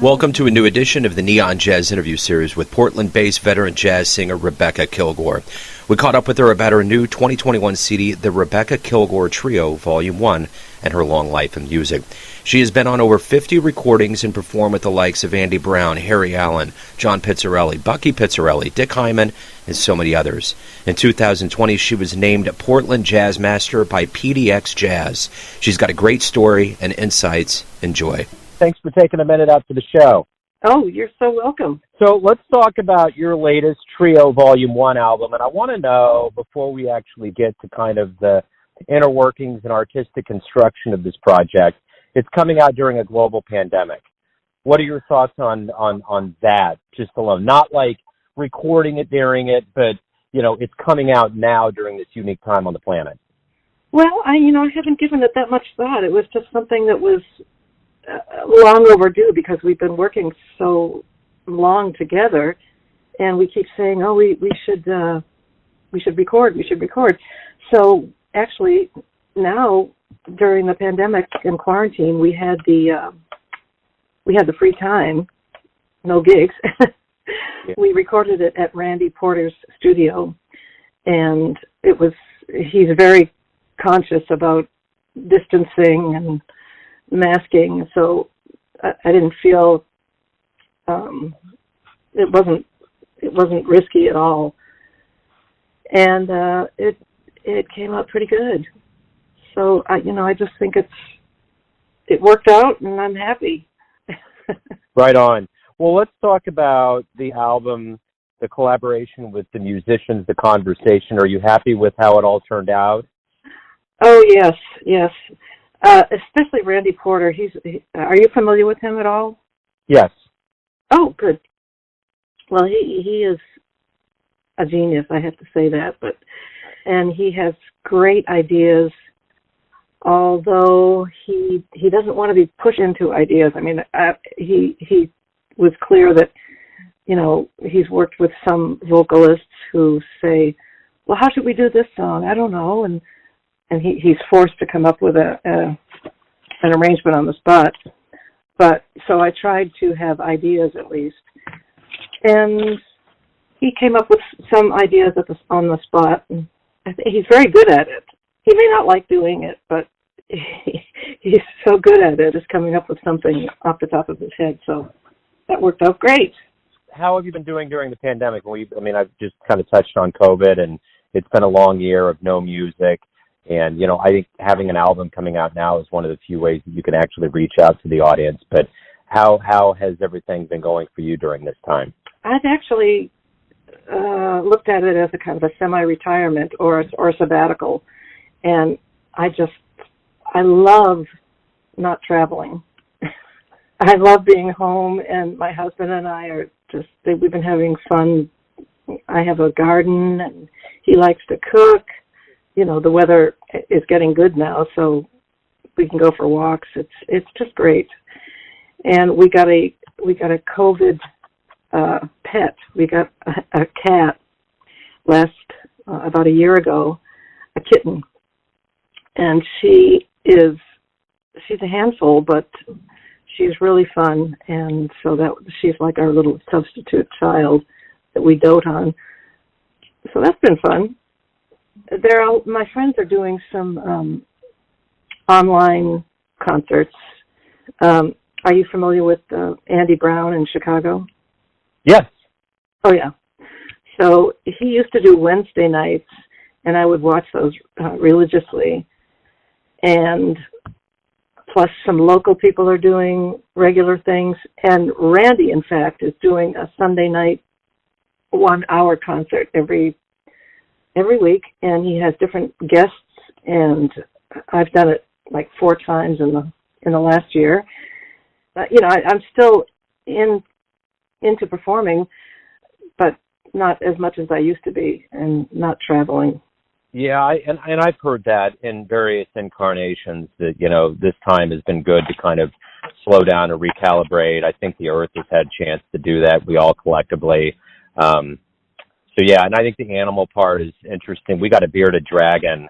Welcome to a new edition of the Neon Jazz interview series with Portland-based veteran jazz singer Rebecca Kilgore. We caught up with her about her new 2021 CD, The Rebecca Kilgore Trio, Volume 1, and her long life in music. She has been on over 50 recordings and performed with the likes of Andy Brown, Harry Allen, John Pizzarelli, Bucky Pizzarelli, Dick Hyman, and so many others. In 2020, she was named Portland Jazz Master by PDX Jazz. She's got a great story and insights. Enjoy. Thanks for taking a minute out for the show. Oh, you're so welcome. So let's talk about your latest Trio Volume 1 album. And I want to know, before we actually get to kind of the inner workings and artistic construction of this project, it's coming out during a global pandemic. What are your thoughts on that, just alone? Not like recording it during it, but, you know, it's coming out now during this unique time on the planet. Well, I haven't given it that much thought. It was just something that was long overdue because we've been working so long together, and we keep saying, "Oh, we should record. We should record." So actually, now during the pandemic and quarantine, we had the free time, no gigs. Yeah. We recorded it at Randy Porter's studio, and he's very conscious about distancing and masking, so I didn't feel it wasn't risky at all, and it came out pretty good. So I just think it worked out, and I'm happy. Right on. Well, let's talk about the album, the collaboration with the musicians, the conversation. Are you happy with how it all turned out? Oh yes. Especially Randy Porter. Are you familiar with him at all? Yes. Oh, good. Well, he is a genius, I have to say that. And he has great ideas, although he doesn't want to be pushed into ideas. I mean, he was clear that, he's worked with some vocalists who say, well, how should we do this song? I don't know. And he's forced to come up with an arrangement on the spot. But so I tried to have ideas at least, and he came up with some ideas on the spot. And I think he's very good at it. He may not like doing it, but he's so good at it. Is coming up with something off the top of his head. So that worked out great. How have you been doing during the pandemic? I've just kind of touched on COVID, and it's been a long year of no music. And, I think having an album coming out now is one of the few ways that you can actually reach out to the audience. But how has everything been going for you during this time? I've actually looked at it as a kind of a semi-retirement or a sabbatical. And I love not traveling. I love being home, and my husband and I we've been having fun. I have a garden, and he likes to cook. The weather is getting good now, so we can go for walks. It's just great. And we got a COVID pet. We got a cat about a year ago, a kitten, and she's a handful, but she's really fun, and so she's like our little substitute child that we dote on. So that's been fun. My friends are doing some online concerts. Are you familiar with Andy Brown in Chicago? Yes. Oh, yeah. So he used to do Wednesday nights, and I would watch those religiously. And plus some local people are doing regular things. And Randy, in fact, is doing a Sunday night 1-hour concert every week, and he has different guests, and I've done it like 4 times in the last year. I'm still into performing, but not as much as I used to be, and not traveling. Yeah, and I've heard that in various incarnations that, this time has been good to kind of slow down and recalibrate. I think the Earth has had a chance to do that, we all collectively. So, yeah, and I think the animal part is interesting. We got a bearded dragon,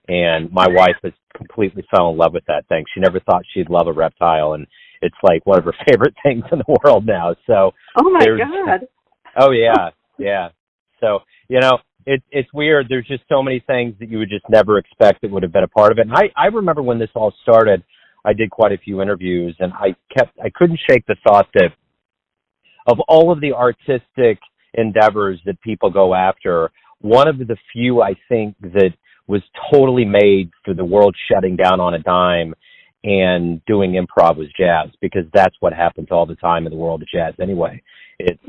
and my wife has completely fell in love with that thing. She never thought she'd love a reptile, and it's like one of her favorite things in the world now. So, oh my God. Oh yeah, yeah. So, it's weird. There's just so many things that you would just never expect that would have been a part of it. And I remember when this all started, I did quite a few interviews, and I couldn't shake the thought that of all of the artistic endeavors that people go after, one of the few I think that was totally made for the world shutting down on a dime and doing improv was jazz, because that's what happens all the time in the world of jazz anyway. It's,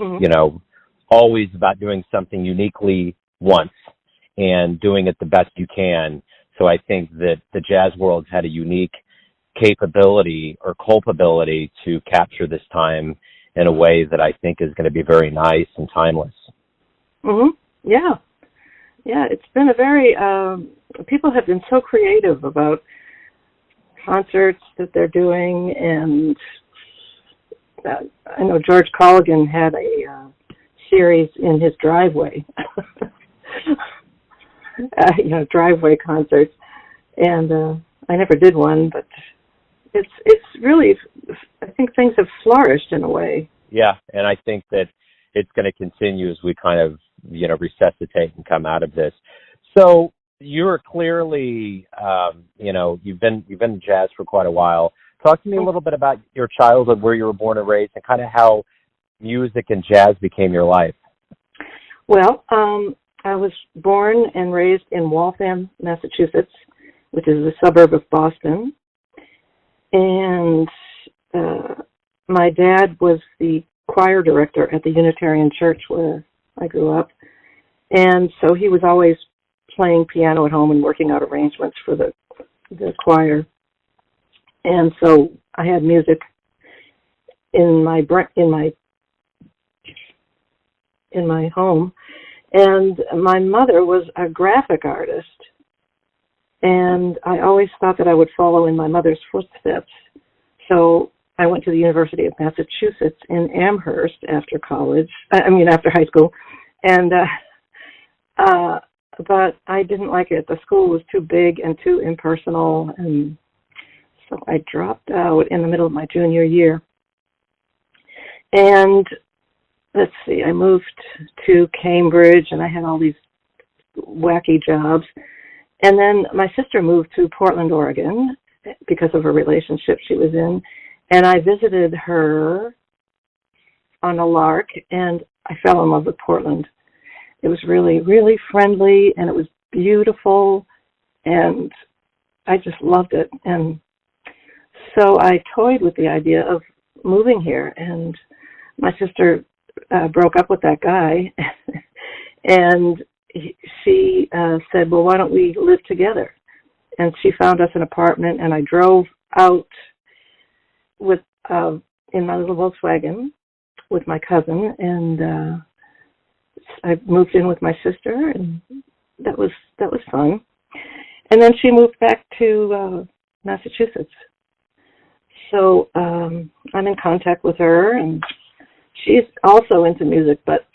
always about doing something uniquely once and doing it the best you can. So I think that the jazz world's had a unique capability or culpability to capture this time in a way that I think is going to be very nice and timeless. Yeah. Yeah, it's been a very, people have been so creative about concerts that they're doing, and I know George Colligan had a series in his driveway, driveway concerts, and I never did one, but it's really, I think things have flourished in a way. Yeah, and I think that it's going to continue as we kind of, resuscitate and come out of this. So you're clearly, you've been in jazz for quite a while. Talk to me a little bit about your childhood, where you were born and raised, and kind of how music and jazz became your life. Well, I was born and raised in Waltham, Massachusetts, which is a suburb of Boston. And my dad was the choir director at the Unitarian Church where I grew up. And so he was always playing piano at home and working out arrangements for the choir. And so I had music in my home. And my mother was a graphic artist, and I always thought that I would follow in my mother's footsteps. So I went to the University of Massachusetts in Amherst after high school, and but I didn't like it. The school was too big and too impersonal, and so I dropped out in the middle of my junior year. And let's see, I moved to Cambridge, and I had all these wacky jobs. And then my sister moved to Portland, Oregon, because of a relationship she was in. And I visited her on a lark, and I fell in love with Portland. It was really, really friendly, and it was beautiful, and I just loved it. And so I toyed with the idea of moving here, and my sister broke up with that guy, and she said, well, why don't we live together? And she found us an apartment, and I drove out with in my little Volkswagen with my cousin, and I moved in with my sister, and that was fun. And then she moved back to Massachusetts. So I'm in contact with her, and she's also into music, but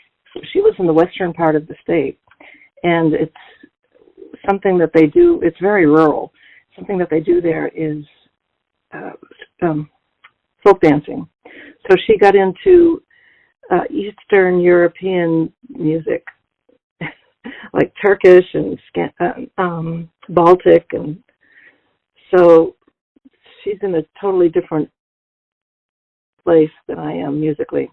she lives in the western part of the state, and it's something that they do. It's very rural. Something that they do there is folk dancing. So she got into Eastern European music, like Turkish and Baltic, and so she's in a totally different place than I am musically.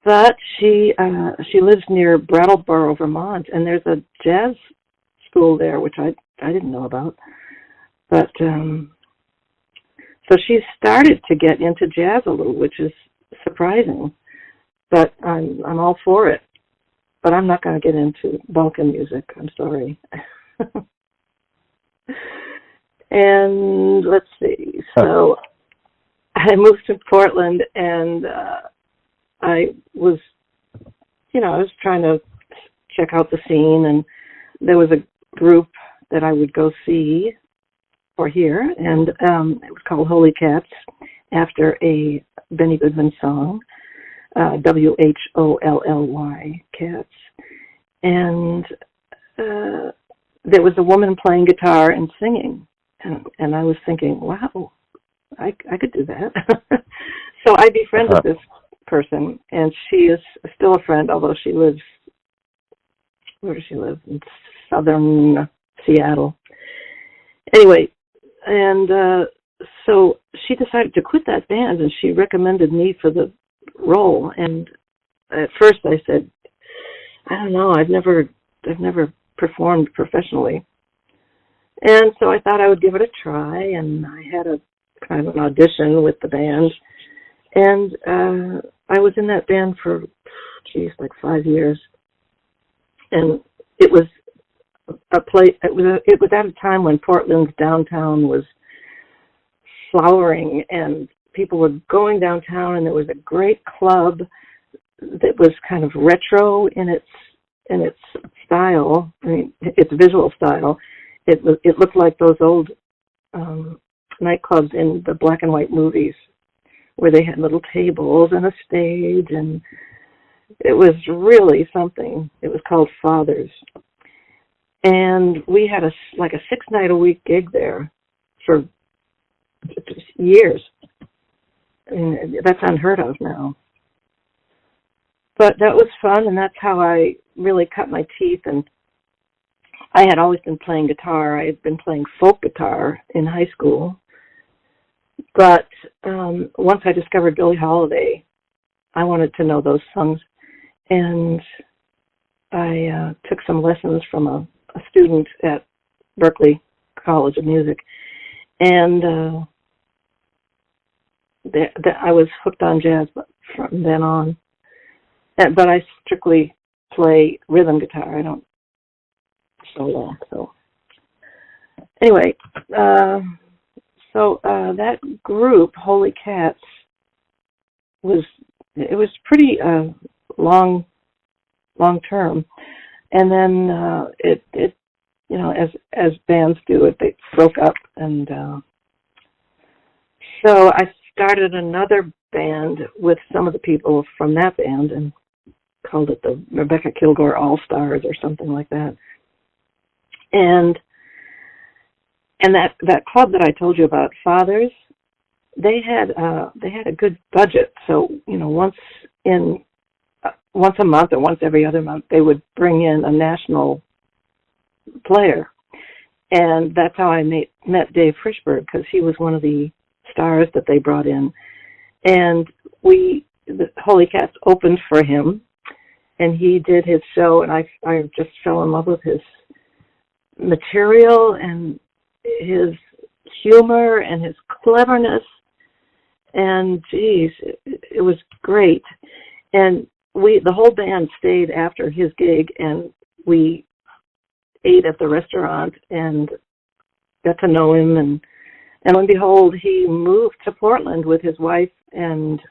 But she lives near Brattleboro, Vermont, and there's a jazz school there, which I didn't know about. But so she started to get into jazz a little, which is surprising. But I'm all for it. But I'm not going to get into Balkan music. I'm sorry. And let's see. So I moved to Portland, and I was trying to check out the scene, and there was a group that I would go see or hear, and it was called Holy Cats, after a Benny Goodman song, WHOLLY Cats. And there was a woman playing guitar and singing, and I was thinking, wow, I could do that. So I befriended this person, and she is still a friend, although she lives, where does she live? In southern Seattle. Anyway, and so she decided to quit that band, and she recommended me for the role. And at first I said, I don't know, I've never performed professionally. And so I thought I would give it a try, and I had a kind of an audition with the band. And I was in that band for, like 5 years. And it was a place, it was at a time when Portland's downtown was flowering, and people were going downtown, and there was a great club that was kind of retro in its style, I mean, its visual style. It looked like those old nightclubs in the black and white movies, where they had little tables and a stage, and it was really something. It was called Fathers. And we had a 6-night-a-week gig there for years. I mean, that's unheard of now. But that was fun, and that's how I really cut my teeth. And I had always been playing guitar. I had been playing folk guitar in high school. But once I discovered Billie Holiday, I wanted to know those songs. And I took some lessons from a student at Berklee College of Music. And I was hooked on jazz from then on. But I strictly play rhythm guitar. I don't solo. So anyway, that group, Holy Cats, was pretty long term, and then it as bands do, they broke up, and so I started another band with some of the people from that band and called it the Rebecca Kilgore All Stars or something like that. And that club that I told you about, Fathers, they had a good budget. So once a month or once every other month, they would bring in a national player, and that's how I met Dave Frischberg, because he was one of the stars that they brought in, and the Holy Cats opened for him, and he did his show, and I just fell in love with his material and his humor and his cleverness, and geez, it was great. And the whole band stayed after his gig, and we ate at the restaurant and got to know him, and lo and behold, he moved to Portland with his wife and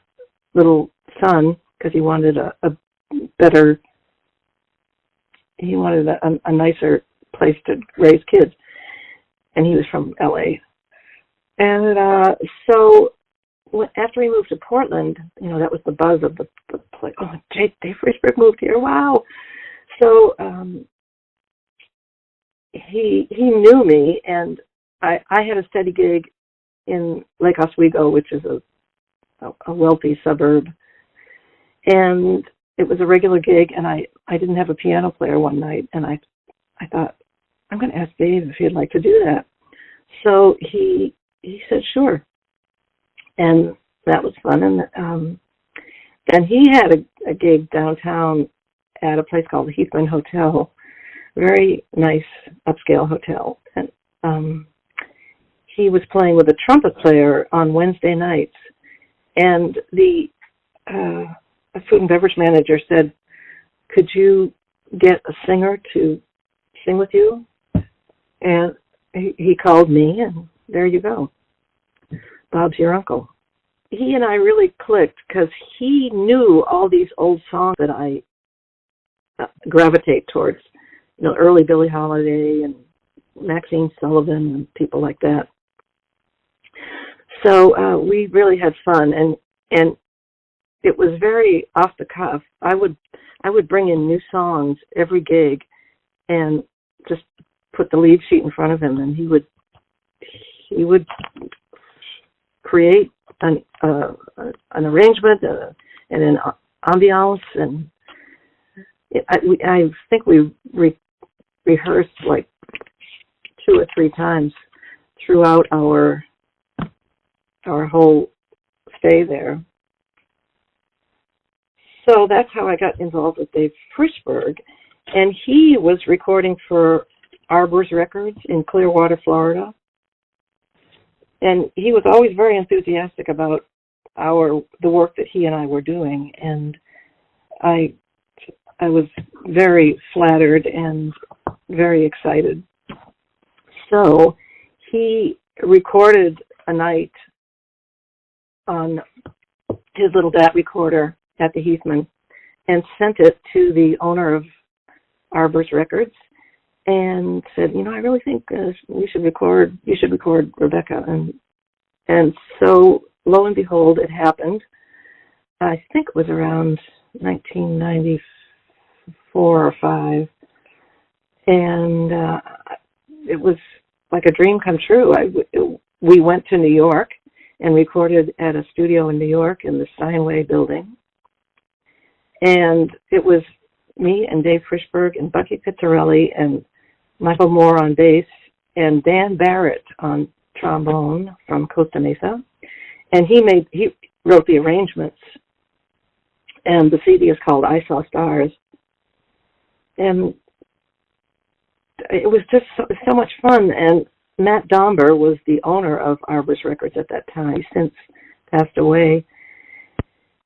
little son, because he wanted a nicer place to raise kids, and he was from LA. And so after he moved to Portland, that was the buzz of the place. Oh, Dave Frischberg moved here! Wow! So he knew me, and I had a steady gig in Lake Oswego, which is a wealthy suburb, and it was a regular gig, and I didn't have a piano player one night, and I thought, I'm going to ask Dave if he'd like to do that. So he said sure, and that was fun. And he had a gig downtown at a place called the Hyman Hotel, very nice upscale hotel, and he was playing with a trumpet player on Wednesday nights, and the food and beverage manager said, could you get a singer to sing with you? And he called me, and there you go. Bob's your uncle. He and I really clicked, because he knew all these old songs that I gravitate towards, early Billie Holiday and Maxine Sullivan and people like that. So we really had fun, and it was very off the cuff. I would bring in new songs every gig, and just put the lead sheet in front of him, and he would create an arrangement and an ambiance, and I think we rehearsed like 2 or 3 times throughout our whole stay there. So that's how I got involved with Dave Frischberg, and he was recording for Arbor's Records in Clearwater, Florida. And he was always very enthusiastic about the work that he and I were doing, and I was very flattered and very excited. So he recorded a night on his little DAT recorder at the Heathman and sent it to the owner of Arbor's Records and said, I really think you should record Rebecca. And so lo and behold, it happened. I think it was around 1994 or 5. And it was like a dream come true. We went to New York and recorded at a studio in New York in the Steinway building. And it was me and Dave Frischberg and Bucky Pizzarelli and Michael Moore on bass and Dan Barrett on trombone from Costa Mesa. And he wrote the arrangements. And the CD is called I Saw Stars. And it was just so much fun. And Matt Domber was the owner of Arbor's Records at that time. He's since passed away.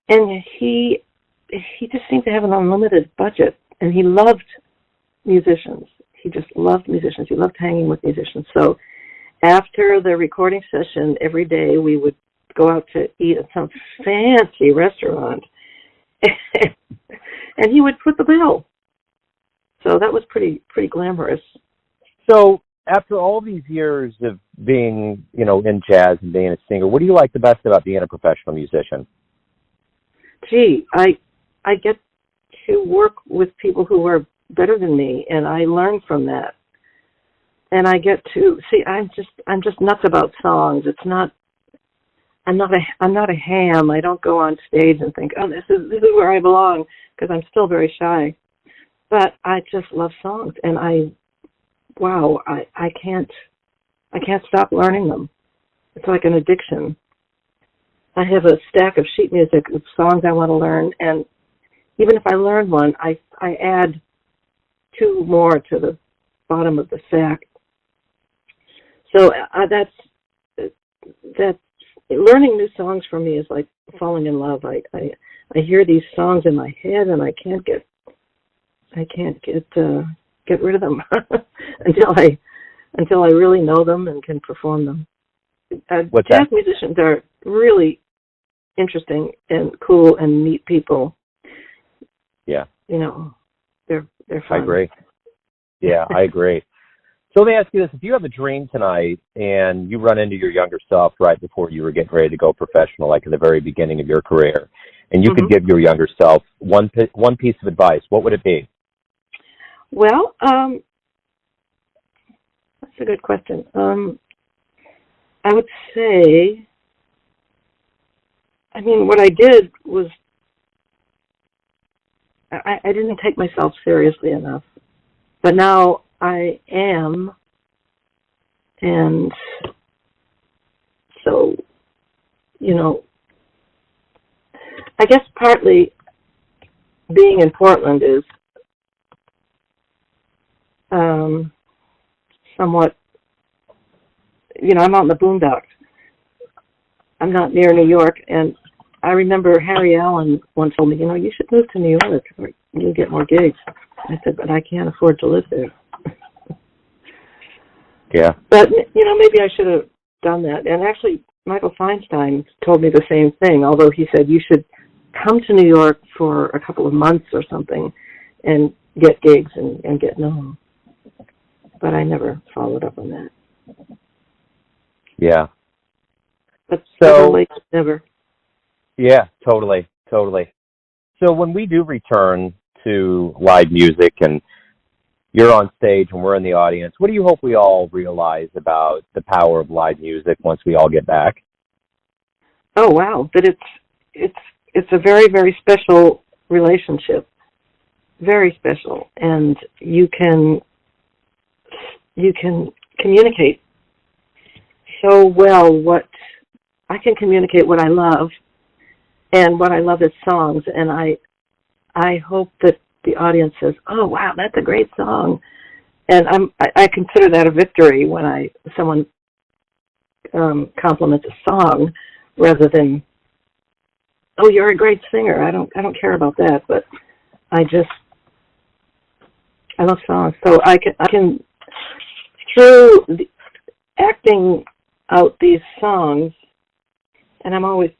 And he just seemed to have an unlimited budget, and he loved musicians. He just loved musicians. He loved hanging with musicians. So after the recording session, every day we would go out to eat at some fancy restaurant, and he would foot the bill. So that was pretty glamorous. So after all these years of being, in jazz and being a singer, what do you like the best about being a professional musician? Gee, I get to work with people who are better than me, and I learn from that. And I get to see. I'm just nuts about songs. It's not. I'm not a ham. I don't go on stage and think, oh, this is where I belong, because I'm still very shy. But I just love songs, and I can't stop learning them. It's like an addiction. I have a stack of sheet music of songs I want to learn, and even if I learn one, I add 2 more to the bottom of the stack. So that's learning new songs for me is like falling in love. I hear these songs in my head, and I can't get rid of them until I really know them and can perform them. Jazz musicians are really interesting and cool and neat people. Yeah. They're fun. I agree. Yeah, I agree. So let me ask you this. If you have a dream tonight and you run into your younger self right before you were getting ready to go professional, like at the very beginning of your career, and you could give your younger self one piece of advice, what would it be? Well, that's a good question. I would say, what I did was I didn't take myself seriously enough, but now I am, and so, I guess partly being in Portland is somewhat, I'm out in the boondocks. I'm not near New York, and I remember Harry Allen once told me, you should move to New York where you'll get more gigs. I said, but I can't afford to live there. Yeah. But, maybe I should have done that. And actually, Michael Feinstein told me the same thing, although he said you should come to New York for a couple of months or something and get gigs and get known. But I never followed up on that. Yeah. But so late, never. Yeah, totally. So when we do return to live music and you're on stage and we're in the audience, what do you hope we all realize about the power of live music once we all get back? Oh wow, but it's a very, very special relationship, very special, and you can communicate so well. What I can communicate what I love, and what I love is songs, and I hope that the audience says, "Oh wow, that's a great song," and I consider that a victory when someone compliments a song rather than, "Oh, you're a great singer." I don't care about that, but I love songs, so I can through acting out these songs, and I'm always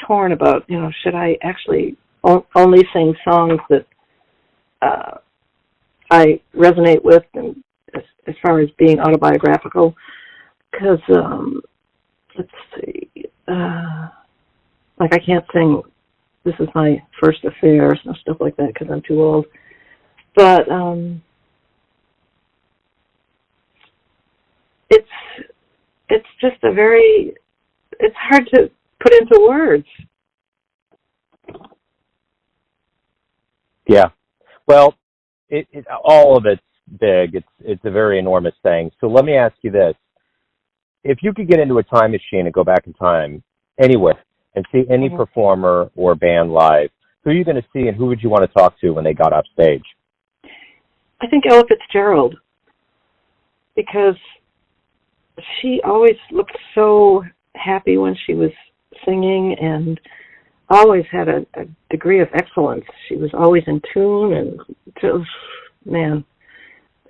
torn about, should I actually only sing songs that I resonate with, and as far as being autobiographical, because let's see, like I can't sing "This Is My First Affair" or stuff like that because I'm too old. But it's just it's hard to put into words. Yeah. Well, all of it's big. It's a very enormous thing. So let me ask you this. If you could get into a time machine and go back in time anywhere and see any performer or band live, who are you going to see and who would you want to talk to when they got off stage? I think Ella Fitzgerald, because she always looked so happy when she was singing and always had a degree of excellence. She was always in tune, and it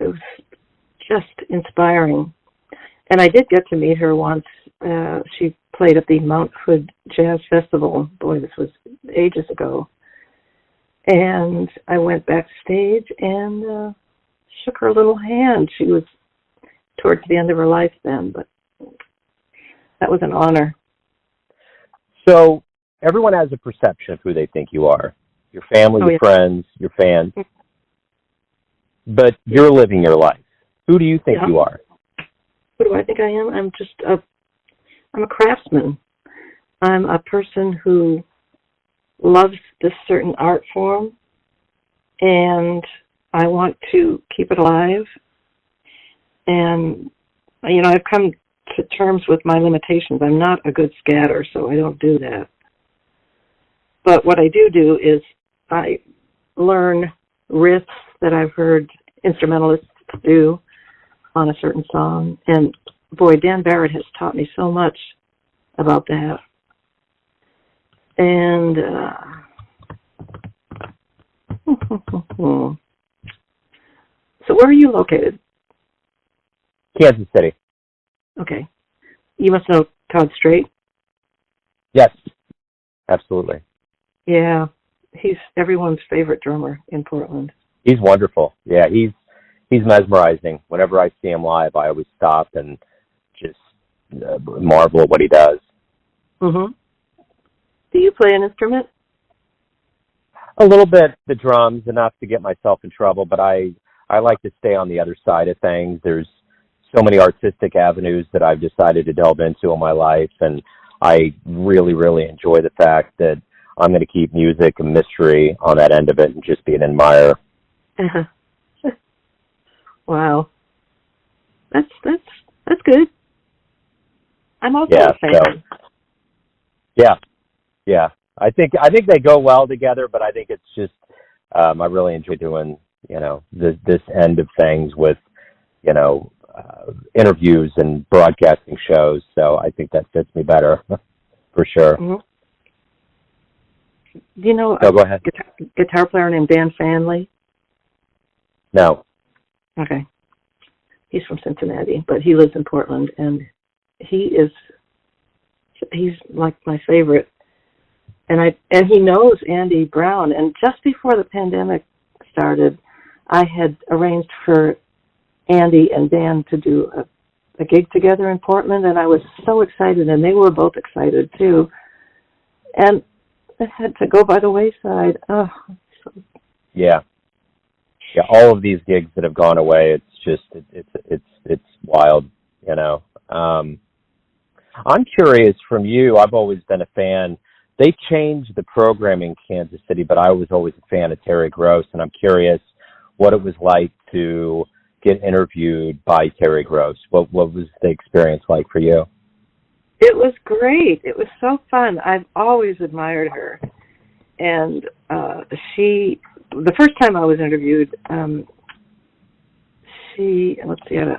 was just inspiring. And I did get to meet her once. She played at the Mount Hood Jazz Festival. Boy, this was ages ago. And I went backstage and shook her little hand. She was towards the end of her life then, but that was an honor. So everyone has a perception of who they think you are. Your family, your friends, your fans. But you're living your life. Who do you think you are? Who do I think I am? I'm a craftsman. I'm a person who loves this certain art form, and I want to keep it alive. And, I've come to terms with my limitations. I'm not a good scatter, so I don't do that. But what I do is I learn riffs that I've heard instrumentalists do on a certain song. And, boy, Dan Barrett has taught me so much about that. And so where are you located? Kansas City. Okay. You must know Todd Strait. Yes, absolutely. Yeah, he's everyone's favorite drummer in Portland. He's wonderful. Yeah, he's mesmerizing. Whenever I see him live, I always stop and just marvel at what he does. Mm-hmm. Do you play an instrument? A little bit, the drums, enough to get myself in trouble, but I like to stay on the other side of things. There's so many artistic avenues that I've decided to delve into in my life, and I really, really enjoy the fact that I'm going to keep music a mystery on that end of it and just be an admirer. Uh-huh. Wow. That's good. I'm also a fan. So, yeah. I think they go well together, but I think it's just I really enjoy doing this end of things with interviews and broadcasting shows. So I think that fits me better for sure. Mm-hmm. Do you know go ahead. Guitar player named Dan Fanley? No. Okay. He's from Cincinnati, but he lives in Portland, and he's like my favorite. And he knows Andy Brown. And just before the pandemic started, I had arranged for Andy and Dan to do a gig together in Portland, and I was so excited, and they were both excited too. And it had to go by the wayside. Oh, yeah. All of these gigs that have gone away, it's just it's wild. I'm curious from you. I've always been a fan. They changed the programming in Kansas City, but I was always a fan of Terry Gross, and I'm curious what it was like to get interviewed by Terry Gross. What was the experience like for you? It was great. It was so fun. I've always admired her. And the first time I was interviewed, let's see,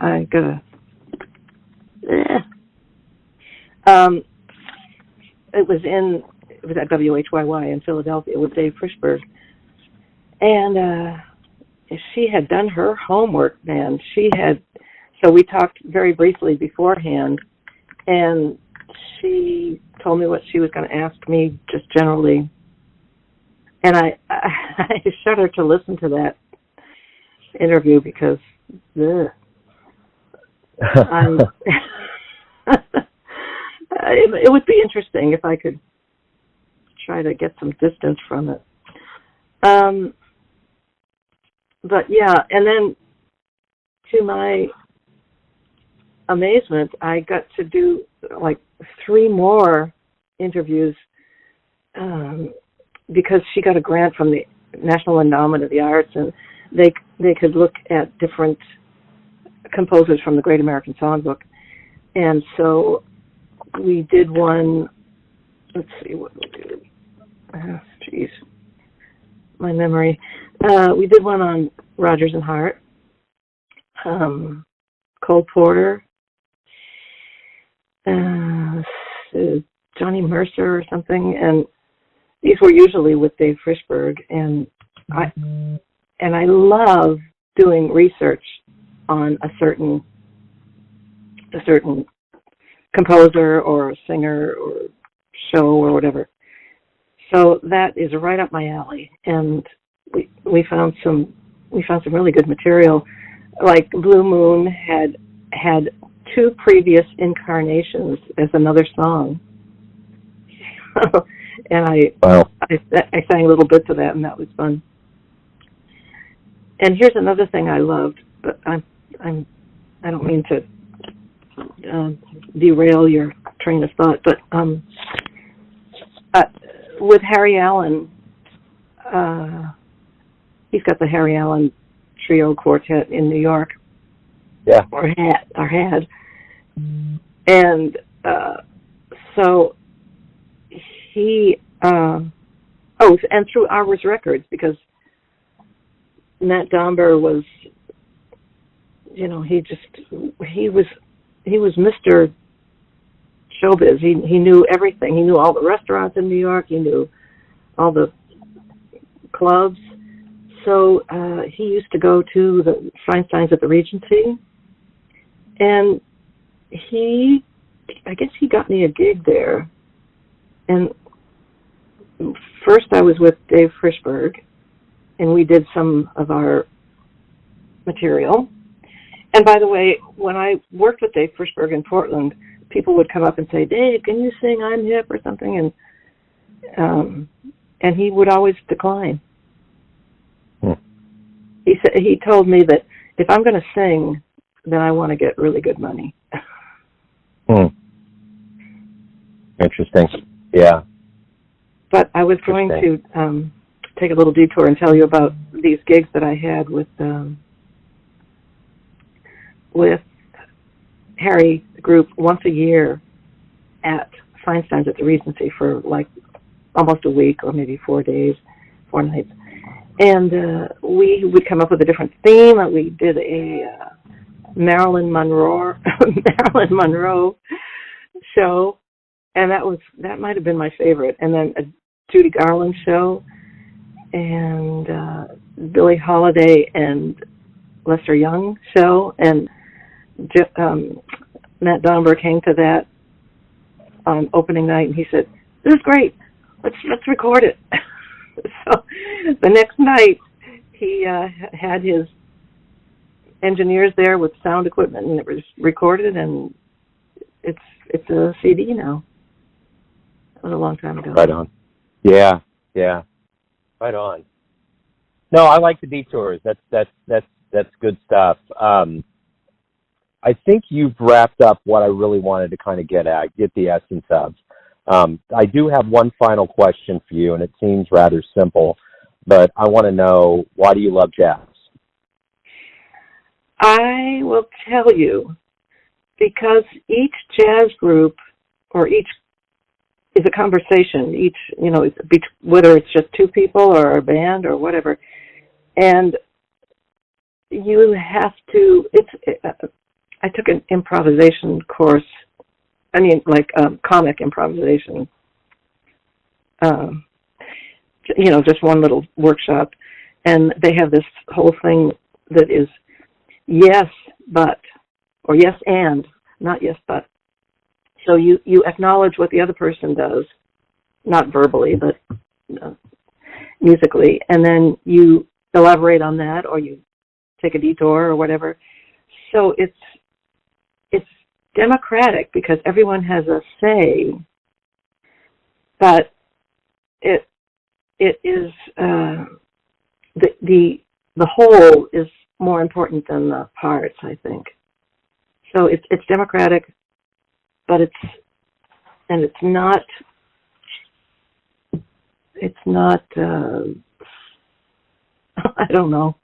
I gotta, it was at WHYY in Philadelphia with Dave Frischberg. And she had done her homework, man. So we talked very briefly beforehand, and she told me what she was going to ask me just generally. And I shudder to listen to that interview because it would be interesting if I could try to get some distance from it. But yeah, and then to my amazement, I got to do like 3 more interviews because she got a grant from the National Endowment of the Arts, and they could look at different composers from the Great American Songbook. And so we did one, let's see, what we did. Geez, my memory. We did one on Rodgers and Hart, Cole Porter, Johnny Mercer or something, and these were usually with Dave Frischberg, and I love doing research on a certain composer or singer or show or whatever. So that is right up my alley, and we found some really good material. Like Blue Moon had 2 previous incarnations as another song. And I sang little bits of that, and that was fun. And here's another thing I loved, but I don't mean to derail your train of thought, but with Harry Allen, he's got the Harry Allen Trio Quartet in New York. Yeah. Or had. And so he, and through Hours Records, because Nat Domber was, he was Mr. Showbiz. He knew everything. He knew all the restaurants in New York. He knew all the clubs. So he used to go to the Feinsteins at the Regency, and I guess he got me a gig there. And first I was with Dave Frischberg, and we did some of our material. And by the way, when I worked with Dave Frischberg in Portland, people would come up and say, "Dave, can you sing I'm Hip" or something? And he would always decline. He told me that if I'm going to sing, then I want to get really good money. Interesting. Yeah. But I was going to take a little detour and tell you about these gigs that I had with Harry Group once a year at Feinstein's at the Regency for like almost a week, or maybe 4 days, 4 nights. And we would come up with a different theme, and we did a Marilyn Monroe show, and that might have been my favorite. And then a Judy Garland show, and Billie Holiday and Lester Young show, and Matt Domber came to that on opening night, and he said, "This is great. Let's record it." So the next night, he had his engineers there with sound equipment, and it was recorded, and it's a CD now. That was a long time ago. Right on. Yeah. Right on. No, I like the detours. That's good stuff. I think you've wrapped up what I really wanted to kind of get the essence of. I do have one final question for you, and it seems rather simple, but I want to know, why do you love jazz? I will tell you, because each jazz group, or each is a conversation, each, whether it's just two people or a band or whatever, and you have to, I took an improvisation course, comic improvisation, just one little workshop, and they have this whole thing that is yes, but, or yes and, not yes, but. So you acknowledge what the other person does, not verbally, but musically, and then you elaborate on that, or you take a detour or whatever. So it's democratic because everyone has a say, but it is the whole is more important than the parts, I think. So it's democratic, but it's not I don't know.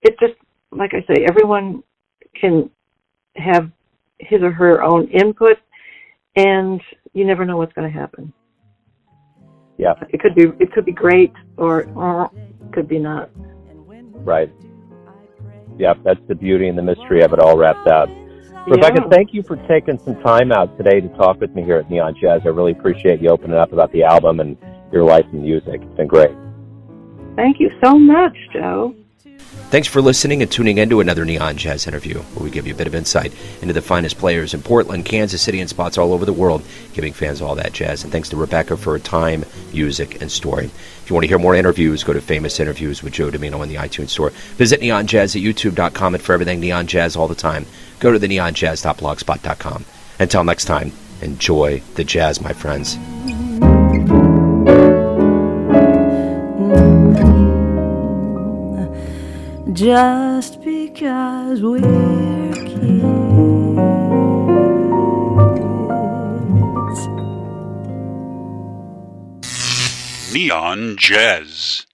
It's just, like I say, everyone can have his or her own input, and you never know what's going to happen. Yeah. It could be great, or it could be not. Right. Yeah, that's the beauty and the mystery of it all wrapped up. Rebecca, thank you for taking some time out today to talk with me here at Neon Jazz. I really appreciate you opening up about the album and your life in music. It's been great. Thank you so much, Joe. Thanks for listening and tuning in to another Neon Jazz interview, where we give you a bit of insight into the finest players in Portland, Kansas City, and spots all over the world, giving fans all that jazz. And thanks to Rebecca for her time, music, and story. If you want to hear more interviews, go to Famous Interviews with Joe Dimino in the iTunes Store. Visit Neon Jazz at youtube.com, and for everything Neon Jazz all the time, go to the neonjazz.blogspot.com. Until next time, enjoy the jazz, my friends. Just because we're kids. Neon Jazz.